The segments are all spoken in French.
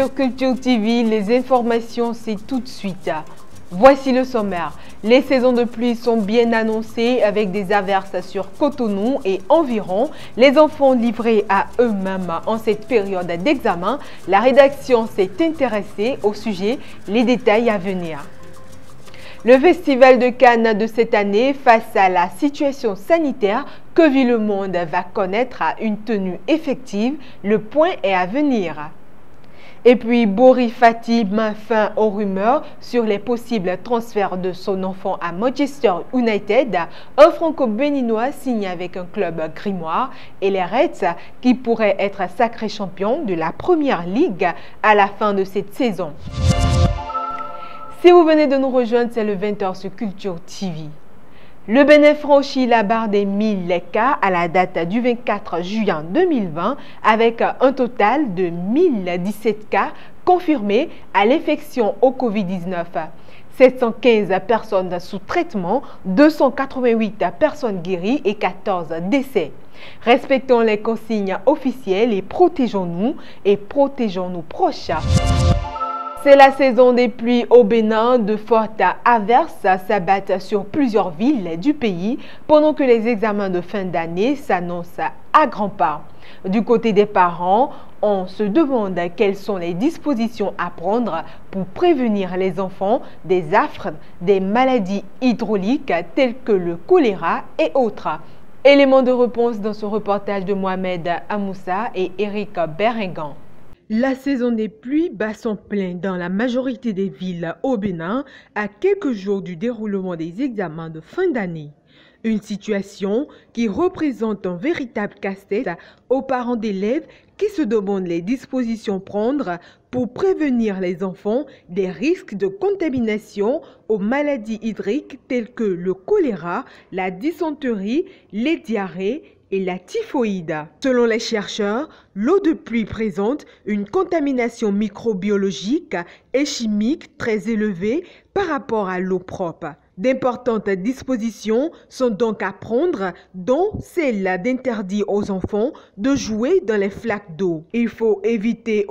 sur Culture TV, les informations c'est tout de suite. Voici le sommaire. Les saisons de pluie sont bien annoncées avec des averses sur Cotonou et environ. Les enfants livrés à eux-mêmes en cette période d'examen. La rédaction s'est intéressée au sujet, les détails à venir. Le Festival de Cannes de cette année, face à la situation sanitaire que vit le monde, va connaître une tenue effective. Le point est à venir. Et puis, Bori Fati met fin aux rumeurs sur les possibles transferts de son enfant à Manchester United. Un franco-béninois signe avec un club grimoire et les Reds qui pourraient être sacrés champions de la Première Ligue à la fin de cette saison. Si vous venez de nous rejoindre, c'est le 20h sur Culture TV. Le Bénin franchit la barre des 1000 cas à la date du 24 juin 2020 avec un total de 1017 cas confirmés à l'infection au Covid-19. 715 personnes sous traitement, 288 personnes guéries et 14 décès. Respectons les consignes officielles et protégeons-nous proches. C'est la saison des pluies au Bénin. De fortes averses s'abattent sur plusieurs villes du pays pendant que les examens de fin d'année s'annoncent à grands pas. Du côté des parents, on se demande quelles sont les dispositions à prendre pour prévenir les enfants des affres, des maladies hydrauliques telles que le choléra et autres. Éléments de réponse dans ce reportage de Mohamed Amoussa et Eric Berengan. La saison des pluies bat son plein dans la majorité des villes au Bénin à quelques jours du déroulement des examens de fin d'année. Une situation qui représente un véritable casse-tête aux parents d'élèves qui se demandent les dispositions à prendre pour prévenir les enfants des risques de contamination aux maladies hydriques telles que le choléra, la dysenterie, les diarrhées et la typhoïde. Selon les chercheurs, l'eau de pluie présente une contamination microbiologique et chimique très élevée par rapport à l'eau propre. D'importantes dispositions sont donc à prendre, dont celle d'interdire aux enfants de jouer dans les flaques d'eau. Il faut éviter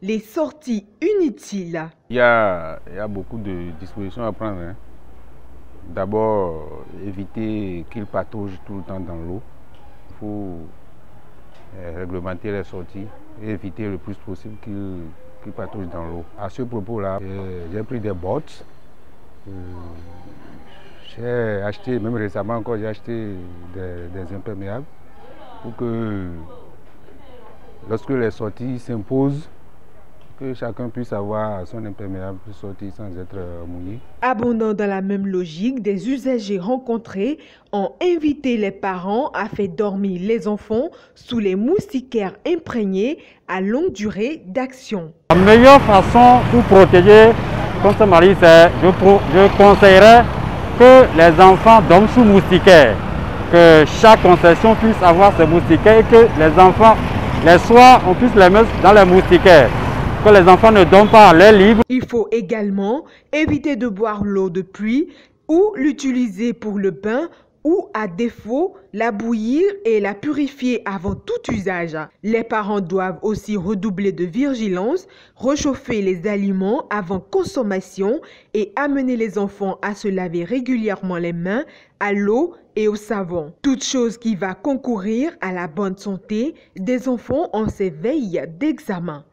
les sorties inutiles. Il y a beaucoup de dispositions à prendre. D'abord, éviter qu'ils pataugent tout le temps dans l'eau. Il faut réglementer les sorties et éviter le plus possible qu'ils pataugent dans l'eau. À ce propos-là, j'ai pris des bottes. J'ai acheté, même récemment encore, j'ai acheté des imperméables pour que lorsque les sorties s'imposent, que chacun puisse avoir son imperméable pour sortir sans être mouillé. Abondant dans la même logique, des usagers rencontrés ont invité les parents à faire dormir les enfants sous les moustiquaires imprégnés à longue durée d'action. La meilleure façon pour protéger contre Marie, c'est je conseillerais que les enfants dorment sous moustiquaires, que chaque concession puisse avoir ses moustiquaires et que les enfants, les soirs, on puisse les mettre dans les moustiquaires. Que les enfants ne dorment pas à l'air libre. Il faut également éviter de boire l'eau de pluie ou l'utiliser pour le bain ou à défaut la bouillir et la purifier avant tout usage. Les parents doivent aussi redoubler de vigilance, réchauffer les aliments avant consommation et amener les enfants à se laver régulièrement les mains à l'eau et au savon. Toute chose qui va concourir à la bonne santé des enfants en ces veilles d'examen.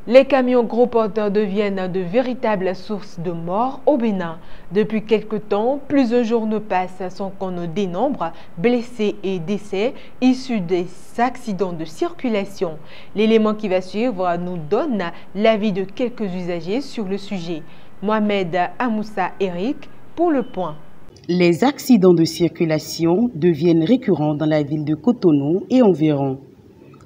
Les camions gros porteurs deviennent de véritables sources de morts au Bénin. Depuis quelque temps, plus d'un jour ne passe sans qu'on ne dénombre blessés et décès issus des accidents de circulation. L'élément qui va suivre nous donne l'avis de quelques usagers sur le sujet. Mohamed Amoussa Eric pour Le Point. Les accidents de circulation deviennent récurrents dans la ville de Cotonou et environ.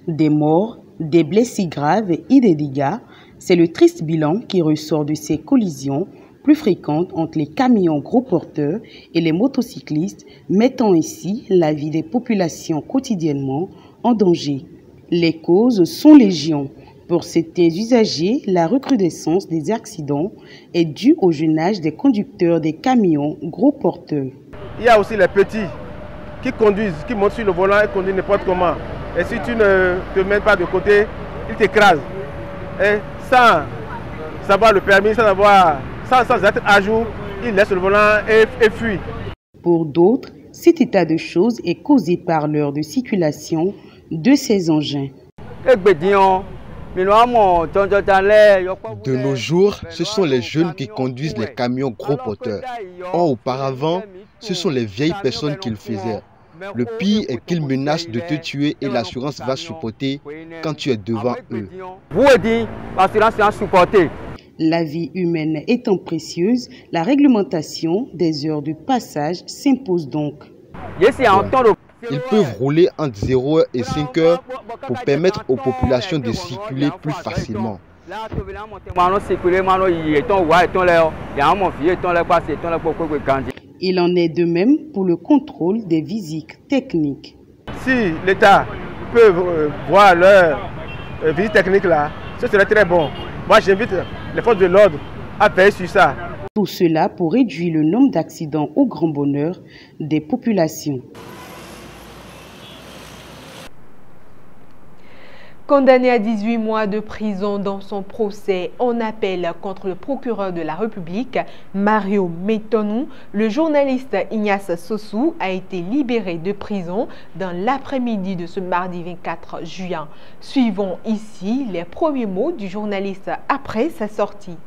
Des morts, des blessés graves et des dégâts, c'est le triste bilan qui ressort de ces collisions plus fréquentes entre les camions gros porteurs et les motocyclistes, mettant ainsi la vie des populations quotidiennement en danger. Les causes sont légion. Pour certains usagers, la recrudescence des accidents est due au jeune âge des conducteurs des camions gros porteurs. Il y a aussi les petits qui conduisent, qui montent sur le volant et conduisent n'importe comment. Et si tu ne te mets pas de côté, ils t'écrasent. et sans savoir le permis, sans être à jour, il laisse le volant et fuit. Pour d'autres, cet état de choses est causé par l'heure de circulation de ces engins. De nos jours, ce sont les jeunes qui conduisent les camions gros porteurs. Or, auparavant, ce sont les vieilles personnes qui le faisaient. Le pire est qu'ils menacent de te tuer et l'assurance va supporter quand tu es devant eux. La vie humaine étant précieuse, la réglementation des heures de passage s'impose donc. Ils peuvent rouler entre 0 h et 5 h pour permettre aux populations de circuler plus facilement. Il en est de même pour le contrôle des visites techniques. Si l'État peut voir leur visite technique là, ce serait très bon. Moi, j'invite les forces de l'ordre à veiller sur ça. Tout cela pour réduire le nombre d'accidents au grand bonheur des populations. Condamné à 18 mois de prison dans son procès en appel contre le procureur de la République, Mario Metonou, le journaliste Ignace Sossou a été libéré de prison dans l'après-midi de ce mardi 24 juin. Suivons ici les premiers mots du journaliste après sa sortie.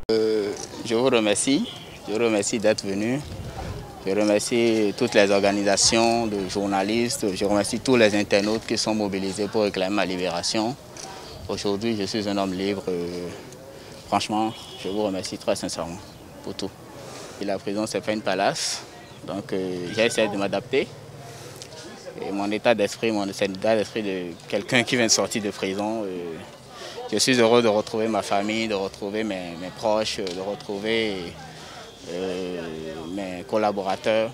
Je vous remercie d'être venu. Je remercie toutes les organisations de journalistes, je remercie tous les internautes qui sont mobilisés pour réclamer ma libération. Aujourd'hui, je suis un homme libre. Franchement, je vous remercie très sincèrement pour tout. Et la prison, c'est pas une palace, donc j'ai essayé de m'adapter. Et mon état d'esprit, c'est l'état d'esprit de quelqu'un qui vient de sortir de prison. Je suis heureux de retrouver ma famille, de retrouver mes proches, de retrouver mes collaborateurs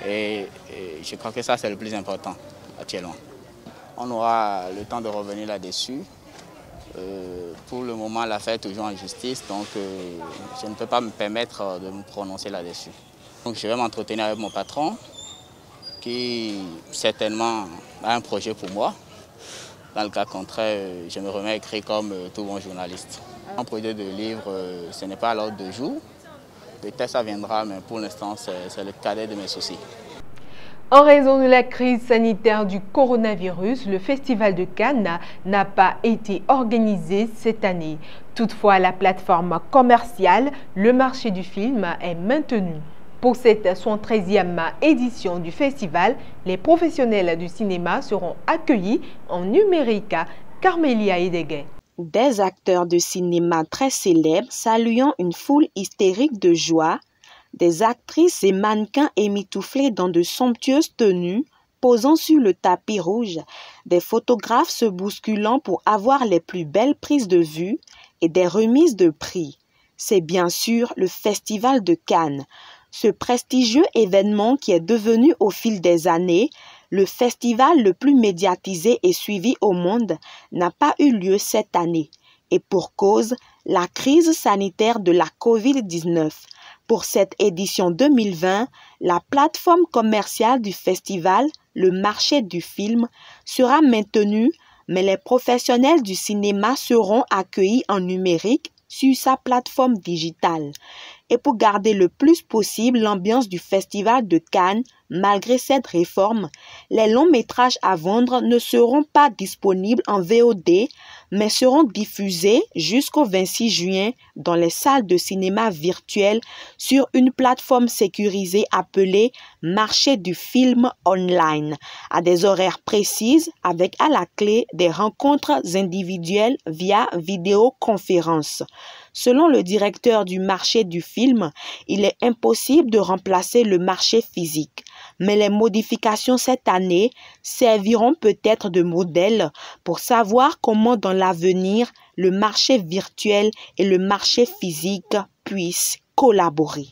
et je crois que ça c'est le plus important actuellement. On aura le temps de revenir là-dessus. Pour le moment l'affaire est toujours en justice, donc je ne peux pas me permettre de me prononcer là-dessus. Donc je vais m'entretenir avec mon patron qui certainement a un projet pour moi. Dans le cas contraire, je me remets à écrire comme tout bon journaliste. Un projet de livre, ce n'est pas à l'ordre du jour. Peut-être ça viendra, mais pour l'instant, c'est le cadet de mes soucis. En raison de la crise sanitaire du coronavirus, le Festival de Cannes n'a pas été organisé cette année. Toutefois, la plateforme commerciale, le marché du film, est maintenue. Pour cette 73e édition du festival, les professionnels du cinéma seront accueillis en numérique. Carmélia Edegay. Des acteurs de cinéma très célèbres saluant une foule hystérique de joie, des actrices et mannequins émitouflés dans de somptueuses tenues, posant sur le tapis rouge, des photographes se bousculant pour avoir les plus belles prises de vue et des remises de prix. C'est bien sûr le Festival de Cannes. Ce prestigieux événement qui est devenu au fil des années le festival le plus médiatisé et suivi au monde n'a pas eu lieu cette année. Et pour cause, la crise sanitaire de la Covid-19. Pour cette édition 2020, la plateforme commerciale du festival, le marché du film, sera maintenue, mais les professionnels du cinéma seront accueillis en numérique sur sa plateforme digitale. Et pour garder le plus possible l'ambiance du Festival de Cannes, malgré cette réforme, les longs métrages à vendre ne seront pas disponibles en VOD, mais seront diffusés jusqu'au 26 juin dans les salles de cinéma virtuelles sur une plateforme sécurisée appelée Marché du film online, à des horaires précises avec à la clé des rencontres individuelles via vidéoconférence. Selon le directeur du marché du film, il est impossible de remplacer le marché physique. Mais les modifications cette année serviront peut-être de modèle pour savoir comment dans l'avenir le marché virtuel et le marché physique puissent collaborer.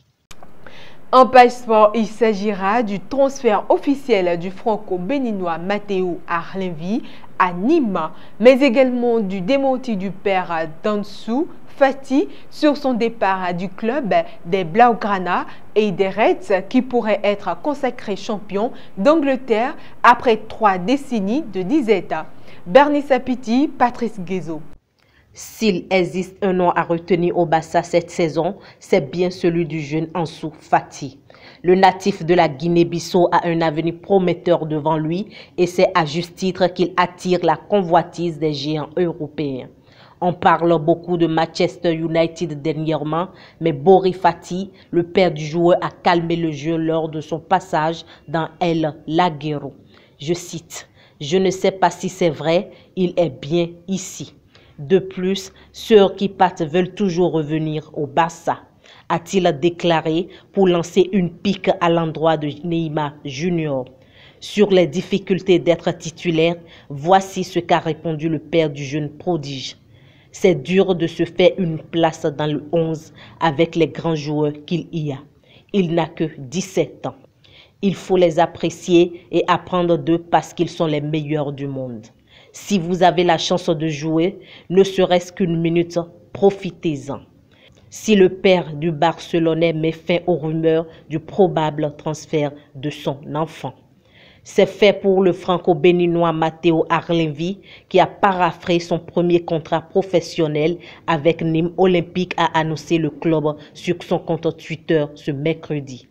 En page sport, il s'agira du transfert officiel du franco-béninois Matteo Arlenvi à Nîmes, mais également du démenti du père Dansu Fati sur son départ du club des Blaugrana et des Reds qui pourrait être consacré champion d'Angleterre après 3 décennies de disette. Bernie Sapiti, Patrice Guézo. S'il existe un nom à retenir au Barça cette saison, c'est bien celui du jeune Ansu Fati. Le natif de la Guinée-Bissau a un avenir prometteur devant lui et c'est à juste titre qu'il attire la convoitise des géants européens. On parle beaucoup de Manchester United dernièrement, mais Bori Fati, le père du joueur, a calmé le jeu lors de son passage dans El Laguero. Je cite, « Je ne sais pas si c'est vrai, il est bien ici. De plus, ceux qui partent veulent toujours revenir au Barça, » a-t-il déclaré pour lancer une pique à l'endroit de Neymar Junior. Sur les difficultés d'être titulaire, voici ce qu'a répondu le père du jeune prodige. C'est dur de se faire une place dans le 11 avec les grands joueurs qu'il y a. Il n'a que 17 ans. Il faut les apprécier et apprendre d'eux parce qu'ils sont les meilleurs du monde. Si vous avez la chance de jouer, ne serait-ce qu'une minute, profitez-en. Si le père du Barcelonais met fin aux rumeurs du probable transfert de son enfant. C'est fait pour le franco-béninois Matteo Arlenvi qui a paraphé son premier contrat professionnel avec Nîmes Olympique, a annoncé le club sur son compte Twitter ce mercredi.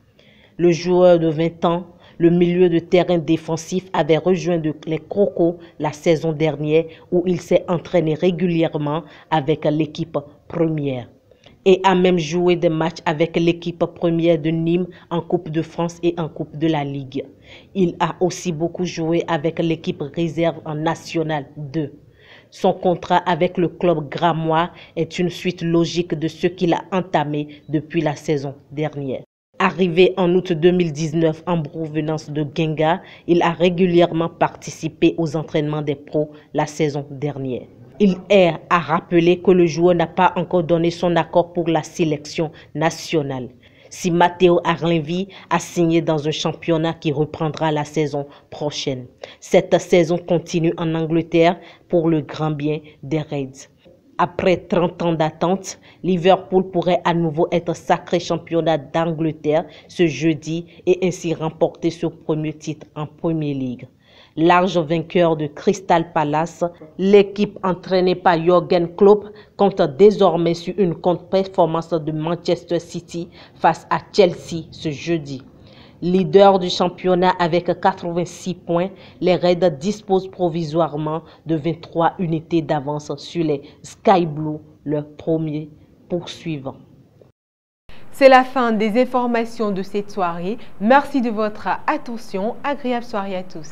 Le joueur de 20 ans, le milieu de terrain défensif, avait rejoint les Crocos la saison dernière où il s'est entraîné régulièrement avec l'équipe première et a même joué des matchs avec l'équipe première de Nîmes en Coupe de France et en Coupe de la Ligue. Il a aussi beaucoup joué avec l'équipe réserve en National 2. Son contrat avec le club gramois est une suite logique de ce qu'il a entamé depuis la saison dernière. Arrivé en août 2019 en provenance de Guingamp, il a régulièrement participé aux entraînements des pros la saison dernière. Il est à rappeler que le joueur n'a pas encore donné son accord pour la sélection nationale. Si Matteo Arlenvi a signé dans un championnat qui reprendra la saison prochaine. Cette saison continue en Angleterre pour le grand bien des Reds. Après 30 ans d'attente, Liverpool pourrait à nouveau être sacré championnat d'Angleterre ce jeudi et ainsi remporter ce premier titre en Premier League. Large vainqueur de Crystal Palace, l'équipe entraînée par Jürgen Klopp compte désormais sur une contre-performance de Manchester City face à Chelsea ce jeudi. Leader du championnat avec 86 points, les Reds disposent provisoirement de 23 unités d'avance sur les Sky Blues, leur premier poursuivant. C'est la fin des informations de cette soirée. Merci de votre attention. Agréable soirée à tous.